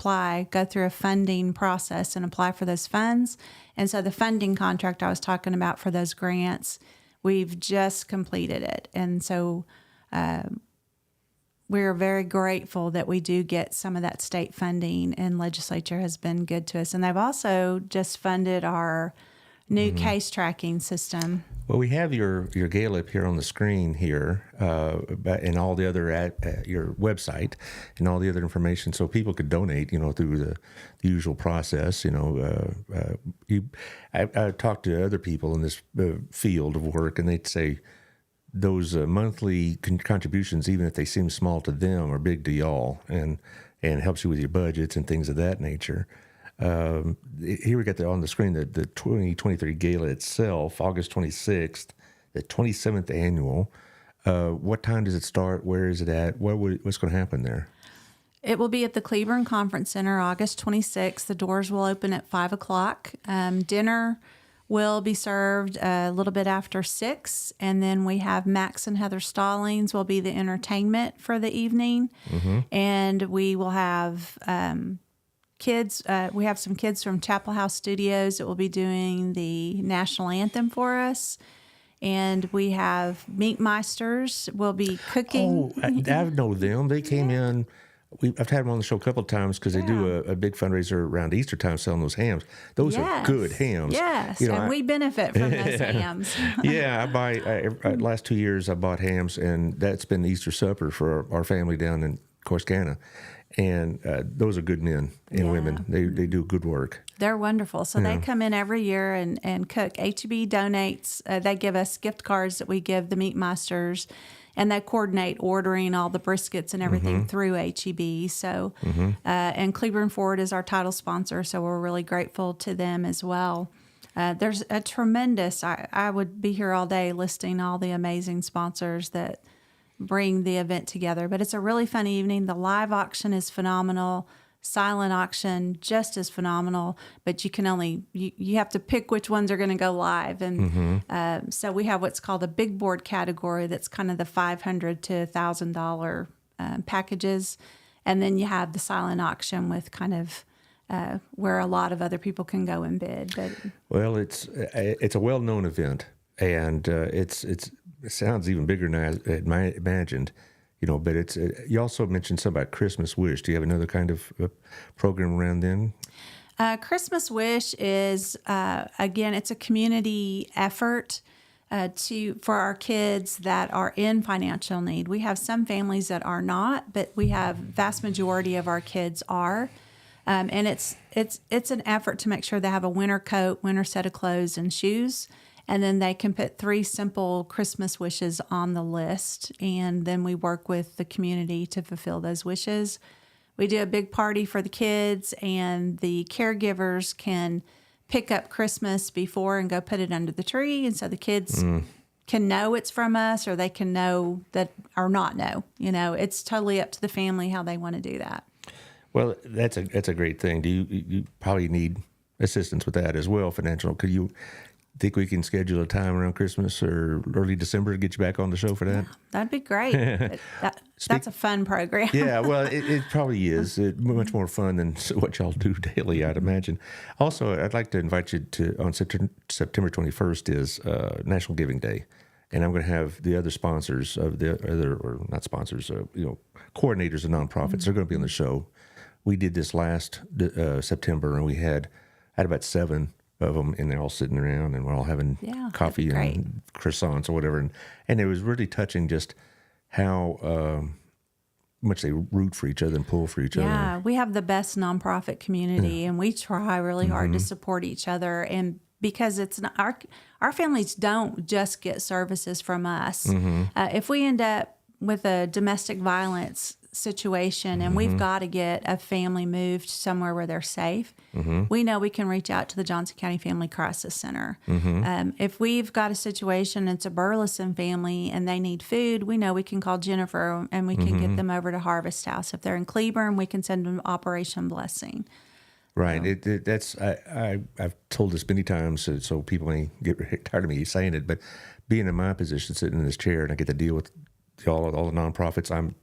go through a funding process and apply for those funds. And so the funding contract I was talking about for those grants, we've just completed it. And so we're very grateful that we do get some of that state funding, and legislature has been good to us. And they've also just funded our new case tracking system. Well, we have your gala up here on the screen here, and all the other at your website and all the other information, so people could donate, through the usual process. I talked to other people in this field of work, and they'd say those monthly contributions, even if they seem small to them, are big to y'all, and helps you with your budgets and things of that nature. Here we got on the screen the 2023 gala itself, August 26th, the 27th annual. What time does it start? Where is it at? What's going to happen there? It will be at the Cleburne Conference Center, August 26th. The doors will open at 5 o'clock. Dinner will be served a little bit after 6, and then we have Max and Heather Stallings will be the entertainment for the evening, and we will have kids. We have some kids from Chapel House Studios that will be doing the national anthem for us, and we have Meat Meisters will be cooking. Oh, I know them. They came in. I've had them on the show a couple of times because they do a big fundraiser around Easter time selling those hams. Those are good hams. Yes, and we benefit from those hams. Yeah, I buy, last 2 years I bought hams, and that's been Easter supper for our family down in Corsicana. And those are good men and women. They do good work. They're wonderful. So they come in every year and cook. HEB donates. They give us gift cards that we give the Meat Meisters, and they coordinate ordering all the briskets and everything through HEB. So, and Cleburne Ford is our title sponsor, so we're really grateful to them as well. There's a tremendous, I would be here all day listing all the amazing sponsors that bring the event together. But it's a really fun evening. The live auction is phenomenal. Silent auction just as phenomenal, but you have to pick which ones are going to go live. And so we have what's called a big board category. That's kind of the $500 to $1,000 packages. And then you have the silent auction with kind of where a lot of other people can go and bid. But well, it's a well-known event, and it sounds even bigger than I imagined. But it's. You also mentioned something about Christmas Wish. Do you have another kind of program around then? Christmas Wish is again, it's a community effort for our kids that are in financial need. We have some families that are not, but we have vast majority of our kids are, and it's an effort to make sure they have a winter coat, winter set of clothes, and shoes. And then they can put 3 simple Christmas wishes on the list, and then we work with the community to fulfill those wishes. We do a big party for the kids, and the caregivers can pick up Christmas before and go put it under the tree, and so the kids can know it's from us, or they can know that or not know. It's totally up to the family how they want to do that. Well, that's a great thing. Do you probably need assistance with that as well, financial? Could you think we can schedule a time around Christmas or early December to get you back on the show for that? Yeah, that'd be great. That's a fun program. Yeah, well, it probably is. It's much more fun than what y'all do daily, I'd imagine. Also, I'd like to invite you on September 21st is National Giving Day. And I'm going to have the other sponsors of the other, or not sponsors, coordinators of nonprofits. They're going to be on the show. We did this last September, and I had about 7 of them, and they're all sitting around, and we're all having coffee and croissants or whatever, and it was really touching just how much they root for each other and pull for each other. Yeah, we have the best nonprofit community, and we try really hard to support each other. And because it's not, our families don't just get services from us. If we end up with a domestic violence situation and we've got to get a family moved somewhere where they're safe, we know we can reach out to the Johnson County Family Crisis Center. If we've got a situation, it's a Burleson family and they need food, we know we can call Jennifer and we can get them over to Harvest House. If they're in Cleburne, we can send them Operation Blessing. Right. That's I've told this many times, so people may get tired of me saying it, but being in my position, sitting in this chair, and I get to deal with all the nonprofits, I'm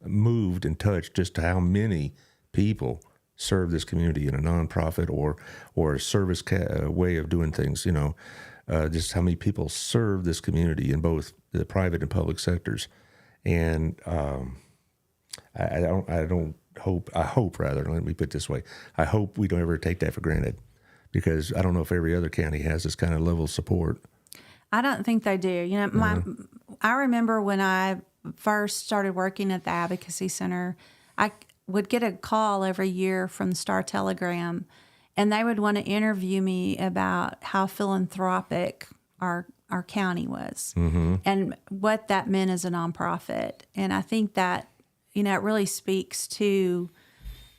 moved and touched just to how many people serve this community in a nonprofit or a service way of doing things. Just how many people serve this community in both the private and public sectors, and I hope rather, let me put it this way, I hope we don't ever take that for granted, because I don't know if every other county has this kind of level of support. I don't think they do. I remember when I first started working at the Advocacy Center, I would get a call every year from the Star Telegram, and they would want to interview me about how philanthropic our county was and what that meant as a nonprofit. And I think that, it really speaks to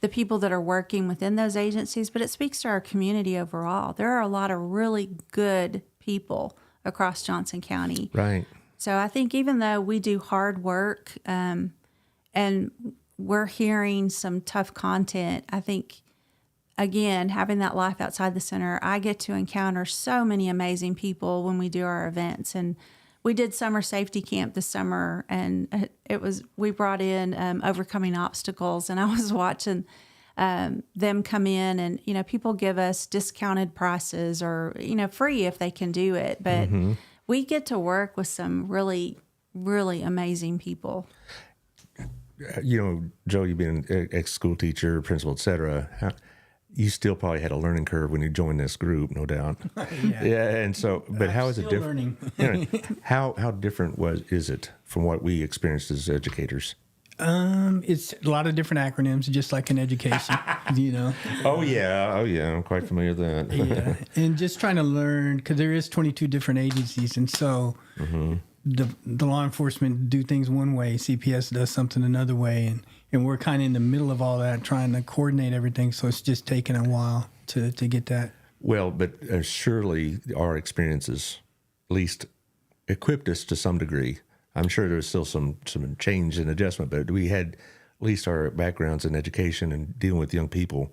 the people that are working within those agencies, but it speaks to our community overall. There are a lot of really good people across Johnson County. Right. So I think even though we do hard work and we're hearing some tough content, I think, again, having that life outside the center, I get to encounter so many amazing people when we do our events. And we did summer safety camp this summer, and we brought in overcoming obstacles, and I was watching them come in, and people give us discounted prices or free if they can do it, but we get to work with some really, really amazing people. Joe, you've been an ex-school teacher, principal, et cetera. You still probably had a learning curve when you joined this group, no doubt. Yeah. And so, but how is it different? How different is it from what we experienced as educators? It's a lot of different acronyms, just like in education, Oh yeah, I'm quite familiar with that. Yeah, and just trying to learn, because there is 22 different agencies, and so the law enforcement do things one way, CPS does something another way, and we're kind of in the middle of all that, trying to coordinate everything. So it's just taking a while to get that. Well, but surely our experiences at least equipped us to some degree. I'm sure there's still some change and adjustment, but we had at least our backgrounds in education and dealing with young people.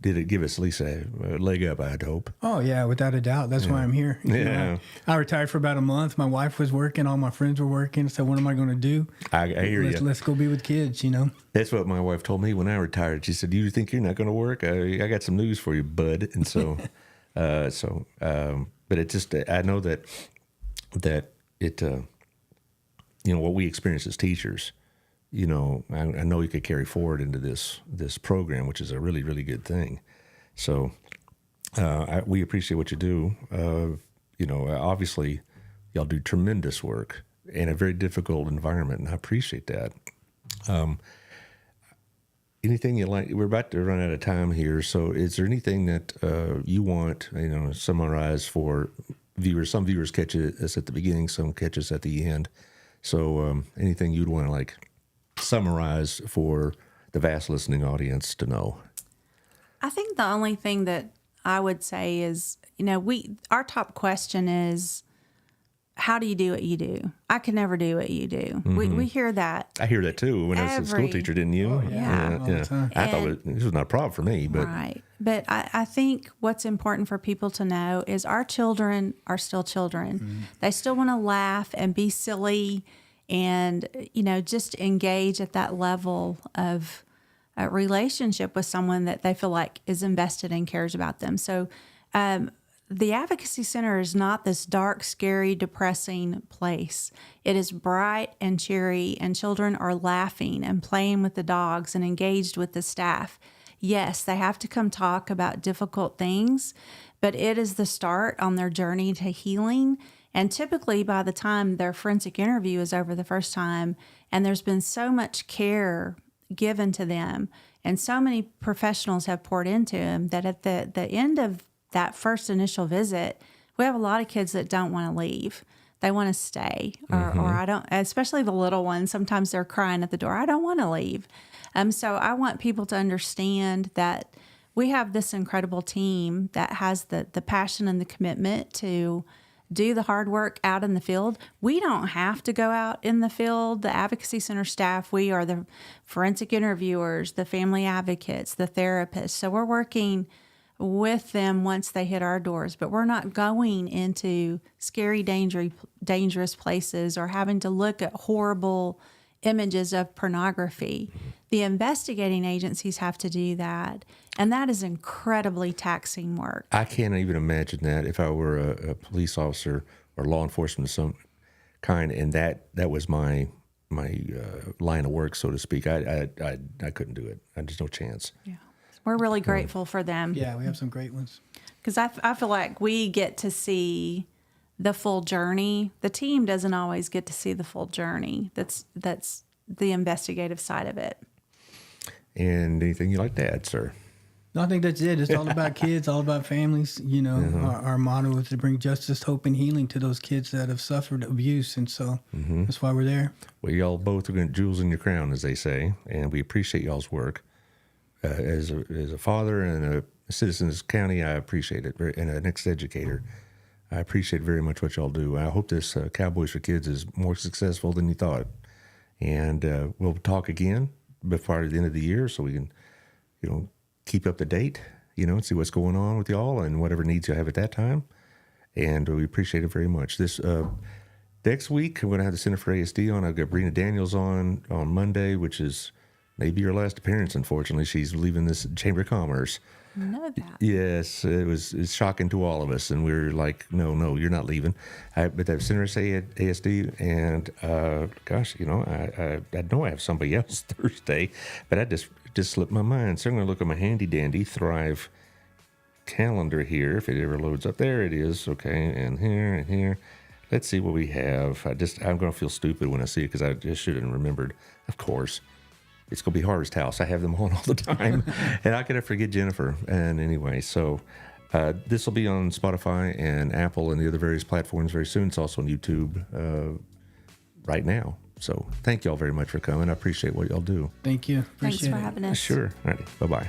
Did it give us at least a leg up, I'd hope? Oh, yeah, without a doubt. That's why I'm here. Yeah. I retired for about a month. My wife was working. All my friends were working. So what am I going to do? I hear you. Let's go be with kids, That's what my wife told me when I retired. She said, "Do you think you're not going to work? I got some news for you, bud." And so, but it just, I know that it, what we experience as teachers, I know you could carry forward into this program, which is a really, really good thing. So we appreciate what you do. Obviously, y'all do tremendous work in a very difficult environment, and I appreciate that. Anything you like? We're about to run out of time here, so is there anything that you want, summarize for viewers? Some viewers catch us at the beginning, some catch us at the end. So anything you'd want to summarize for the vast listening audience to know? I think the only thing that I would say is, our top question is, how do you do what you do? I could never do what you do. We hear that. I hear that too. When I was a school teacher, didn't you? Oh, yeah. All the time. I thought this was not a problem for me, but right. But I think what's important for people to know is our children are still children. They still want to laugh and be silly and, just engage at that level of a relationship with someone that they feel like is invested and cares about them. So the Advocacy Center is not this dark, scary, depressing place. It is bright and cheery, and children are laughing and playing with the dogs and engaged with the staff. Yes, they have to come talk about difficult things, but it is the start on their journey to healing. And typically, by the time their forensic interview is over the first time, and there's been so much care given to them, and so many professionals have poured into them, that at the end of that first initial visit, we have a lot of kids that don't want to leave. They want to stay, or I don't, especially the little ones. Sometimes they're crying at the door. I don't want to leave. So I want people to understand that we have this incredible team that has the passion and the commitment to do the hard work out in the field. We don't have to go out in the field. The Advocacy Center staff, we are the forensic interviewers, the family advocates, the therapists. So we're working with them once they hit our doors, but we're not going into scary, dangerous places or having to look at horrible images of pornography. The investigating agencies have to do that, and that is incredibly taxing work. I can't even imagine that if I were a police officer or law enforcement of some kind, and that was my line of work, so to speak. I couldn't do it. There's no chance. Yeah, we're really grateful for them. Yeah, we have some great ones. Because I feel like we get to see the full journey. The team doesn't always get to see the full journey. That's the investigative side of it. And anything you like to add, sir? No, I think that's it. It's all about kids, all about families. You know, our motto is to bring justice, hope, and healing to those kids that have suffered abuse. And so that's why we're there. Well, y'all both are jewels in your crown, as they say, and we appreciate y'all's work. As a father and a citizen of this county, I appreciate it, and an ex-educator. I appreciate very much what y'all do. I hope this Cowboys for Kids is more successful than you thought. And we'll talk again before the end of the year so we can, keep up to date, and see what's going on with y'all and whatever needs you have at that time. And we appreciate it very much. This next week, I'm going to have the Center for ASD on. I've got Brina Daniels on Monday, which is maybe her last appearance, unfortunately. She's leaving this Chamber of Commerce. I know that. Yes, it's shocking to all of us, and we're like, no, you're not leaving. But that Center for ASD, and gosh, I know I have somebody else Thursday, but I just slipped my mind. So I'm going to look at my handy dandy Thrive calendar here, if it ever loads up. There it is. Okay, and here and here. Let's see what we have. I'm going to feel stupid when I see it because I just should have remembered. Of course. It's going to be Harvest House. I have them on all the time. And I could forget Jennifer. And anyway, so this will be on Spotify and Apple and the other various platforms very soon. It's also on YouTube right now. So thank y'all very much for coming. I appreciate what y'all do. Thank you. Appreciate Thanks for having us. Sure. All right. Bye-bye.